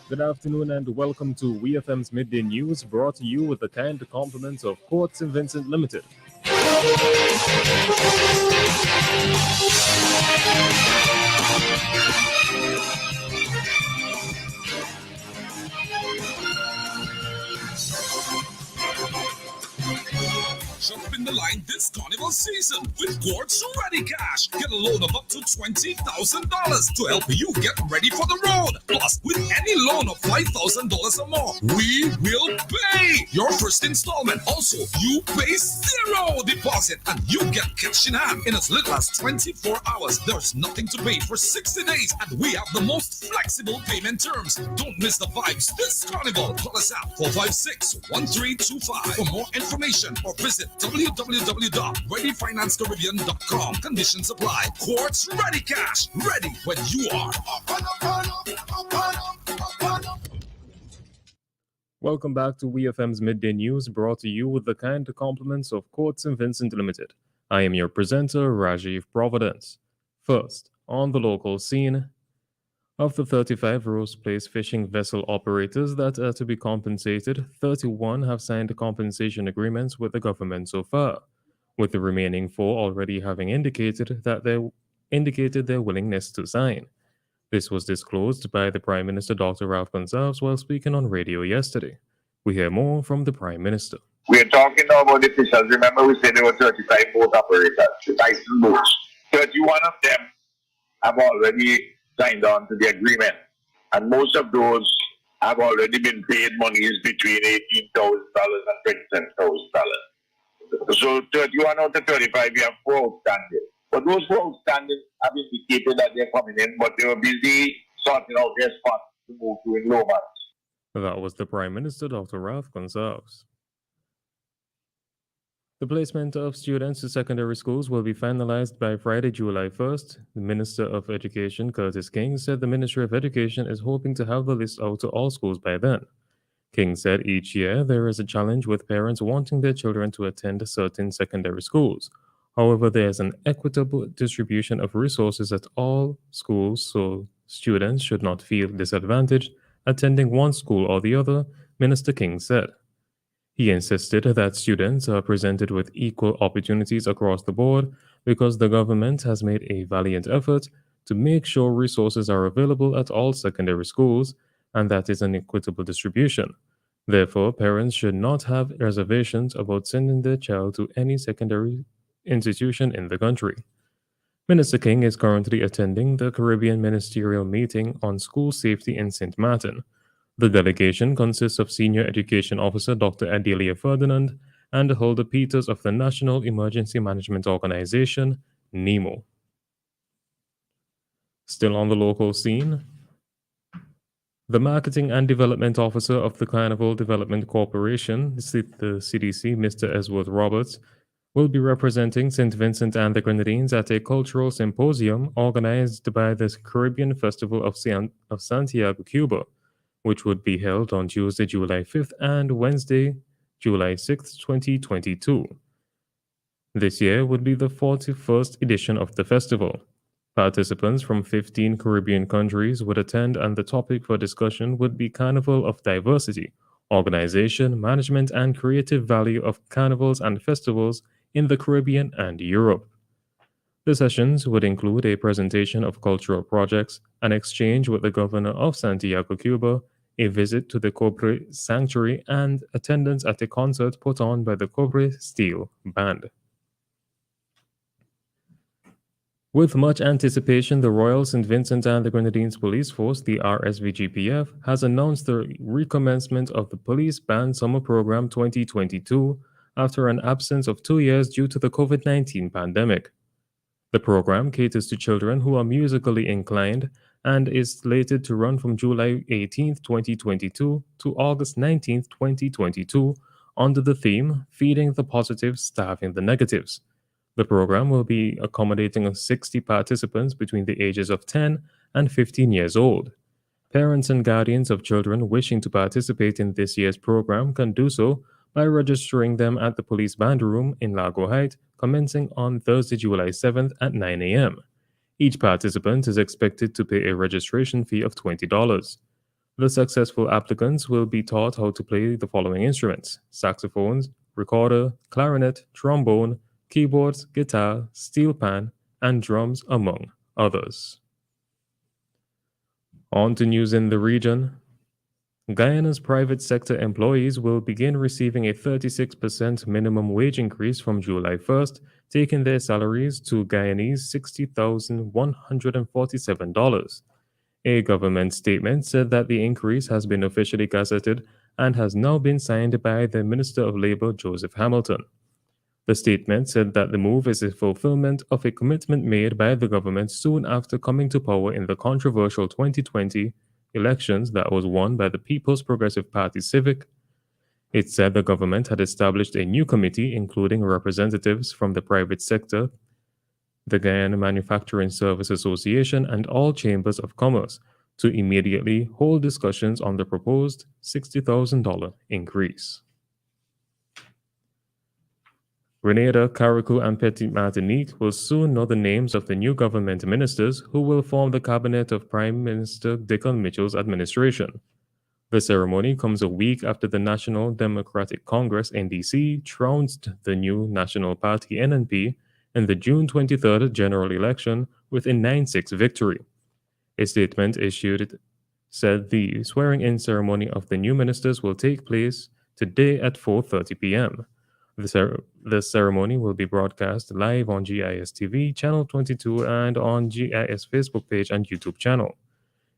Good afternoon and welcome to WEFM's Midday News, brought to you with the kind compliments of Courts St. Vincent Limited. Jump in the line this carnival season with Quartz Ready Cash. Get a loan of up to $20,000 to help you get ready for the road. Plus, with any loan of $5,000 or more, we will pay your first installment. Also, you pay zero deposit and you get cash in hand in as little as 24 hours. There's nothing to pay for 60 days and we have the most flexible payment terms. Don't miss the vibes this carnival. Call us at 456-1325 for more information or visit www.readyfinancecaribbean.com. Conditions apply. Quartz Ready Cash. Ready when you are. Welcome back to WEFM's Midday News, brought to you with the kind compliments of Courts St. Vincent Limited. I am your presenter, Rajiv Providence. First, on the local scene, of the 35 Rose Place fishing vessel operators that are to be compensated, 31 have signed compensation agreements with the government so far, with the remaining 4 already having indicated their willingness to sign. This was disclosed by the Prime Minister Dr. Ralph Gonsalves while speaking on radio yesterday. We hear more from the Prime Minister. We are talking now about the fishers. Remember, we said there were 35 boat operators, the Tyson boats. 31 of them have already signed on to the agreement, and most of those have already been paid monies between $18,000 and $27,000. So 31 out of 35, we have 4 outstanding. But those 4 outstanding have indicated that they're coming in, but they were busy sorting out their spots to move to in Lomas. That was the Prime Minister, Dr. Ralph Gonsalves. The placement of students to secondary schools will be finalized by Friday, July 1st. The Minister of Education, Curtis King, said the Ministry of Education is hoping to have the list out to all schools by then. King said each year there is a challenge with parents wanting their children to attend certain secondary schools. However, there is an equitable distribution of resources at all schools, so students should not feel disadvantaged attending one school or the other, Minister King said. He insisted that students are presented with equal opportunities across the board because the government has made a valiant effort to make sure resources are available at all secondary schools, and that is an equitable distribution. Therefore, parents should not have reservations about sending their child to any secondary institution in the country. Minister King is currently attending the Caribbean Ministerial Meeting on School Safety in St. Martin. The delegation consists of Senior Education Officer Dr. Adelia Ferdinand and Hulda Peters of the National Emergency Management Organization, NEMO. Still on the local scene, the Marketing and Development Officer of the Carnival Development Corporation, the CDC, Mr. Esworth Roberts, will be representing St. Vincent and the Grenadines at a cultural symposium organized by the Caribbean Festival of Santiago, Cuba, which would be held on Tuesday, July 5th and Wednesday, July 6th, 2022. This year would be the 41st edition of the festival. Participants from 15 Caribbean countries would attend, and the topic for discussion would be Carnival of Diversity, Organization, Management, and Creative Value of Carnivals and Festivals in the Caribbean and Europe. The sessions would include a presentation of cultural projects, an exchange with the governor of Santiago, Cuba, a visit to the Cobre Sanctuary, and attendance at a concert put on by the Cobre Steel Band. With much anticipation, the Royal St. Vincent and the Grenadines Police Force, the RSVGPF, has announced the recommencement of the Police Band Summer Program 2022 after an absence of 2 years due to the COVID-19 pandemic. The program caters to children who are musically inclined and is slated to run from July 18, 2022 to August 19, 2022 under the theme Feeding the Positives, Starving the Negatives. The program will be accommodating 60 participants between the ages of 10 and 15 years old. Parents and guardians of children wishing to participate in this year's program can do so by registering them at the Police Band Room in Lago Heights, commencing on Thursday, July 7th at 9 a.m. Each participant is expected to pay a registration fee of $20. The successful applicants will be taught how to play the following instruments: saxophones, recorder, clarinet, trombone, keyboards, guitar, steel pan, and drums, among others. On to news in the region. Guyana's private sector employees will begin receiving a 36% minimum wage increase from July 1st, taking their salaries to Guyanese $60,147. A government statement said that the increase has been officially gazetted and has now been signed by the Minister of Labour, Joseph Hamilton. The statement said that the move is a fulfillment of a commitment made by the government soon after coming to power in the controversial 2020 elections that was won by the People's Progressive Party Civic. It said the government had established a new committee including representatives from the private sector, the Guyana Manufacturing Service Association, and all chambers of commerce to immediately hold discussions on the proposed $60,000 increase. Grenada, Carriacou, and Petite Martinique will soon know the names of the new government ministers who will form the cabinet of Prime Minister Dickon Mitchell's administration. The ceremony comes a week after the National Democratic Congress (NDC) trounced the new National Party (NNP) in the June 23rd general election with a 9-6 victory. A statement issued said the swearing-in ceremony of the new ministers will take place today at 4:30 p.m. The ceremony will be broadcast live on GIS TV, Channel 22, and on GIS Facebook page and YouTube channel.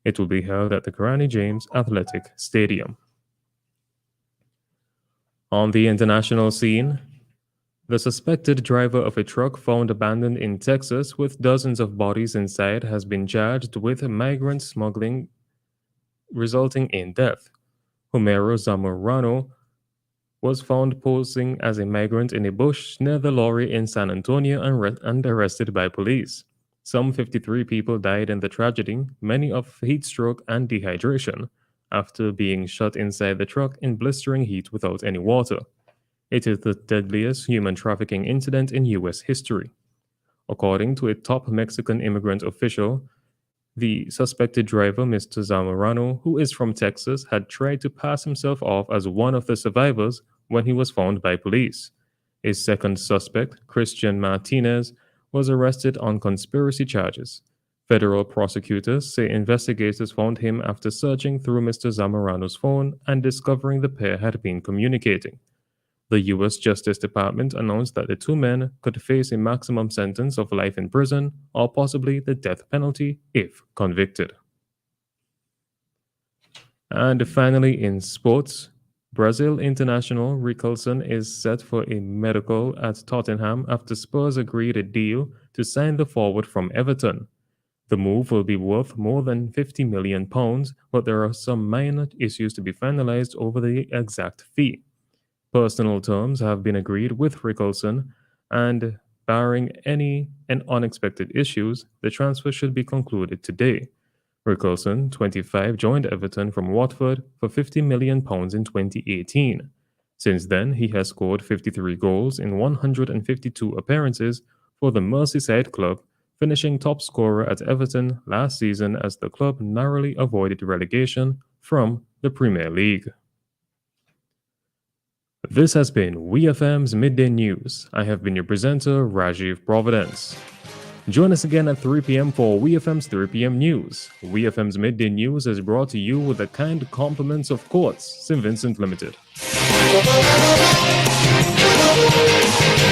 It will be held at the Karani James Athletic Stadium. On the international scene, the suspected driver of a truck found abandoned in Texas with dozens of bodies inside has been charged with migrant smuggling, resulting in death. Homero Zamorano was found posing as a migrant in a bush near the lorry in San Antonio and arrested by police. Some 53 people died in the tragedy, many of heat stroke and dehydration, after being shut inside the truck in blistering heat without any water. It is the deadliest human trafficking incident in U.S. history. According to a top Mexican immigrant official, the suspected driver, Mr. Zamorano, who is from Texas, had tried to pass himself off as one of the survivors when he was found by police. A second suspect, Christian Martinez, was arrested on conspiracy charges. Federal prosecutors say investigators found him after searching through Mr. Zamorano's phone and discovering the pair had been communicating. The U.S. Justice Department announced that the two men could face a maximum sentence of life in prison or possibly the death penalty if convicted. And finally, in sports, Brazil international Richarlison is set for a medical at Tottenham after Spurs agreed a deal to sign the forward from Everton. The move will be worth more than £50 million, but there are some minor issues to be finalized over the exact fee. Personal terms have been agreed with Richarlison, and barring any unexpected issues, the transfer should be concluded today. Richarlison, 25, joined Everton from Watford for £50 million in 2018. Since then, he has scored 53 goals in 152 appearances for the Merseyside club, finishing top scorer at Everton last season as the club narrowly avoided relegation from the Premier League. This has been WEFM's Midday News. I have been your presenter, Rajiv Providence. Join us again at 3 p.m. for WEFM's 3 p.m. News. WEFM's Midday News is brought to you with the kind compliments of Courts, St. Vincent Limited.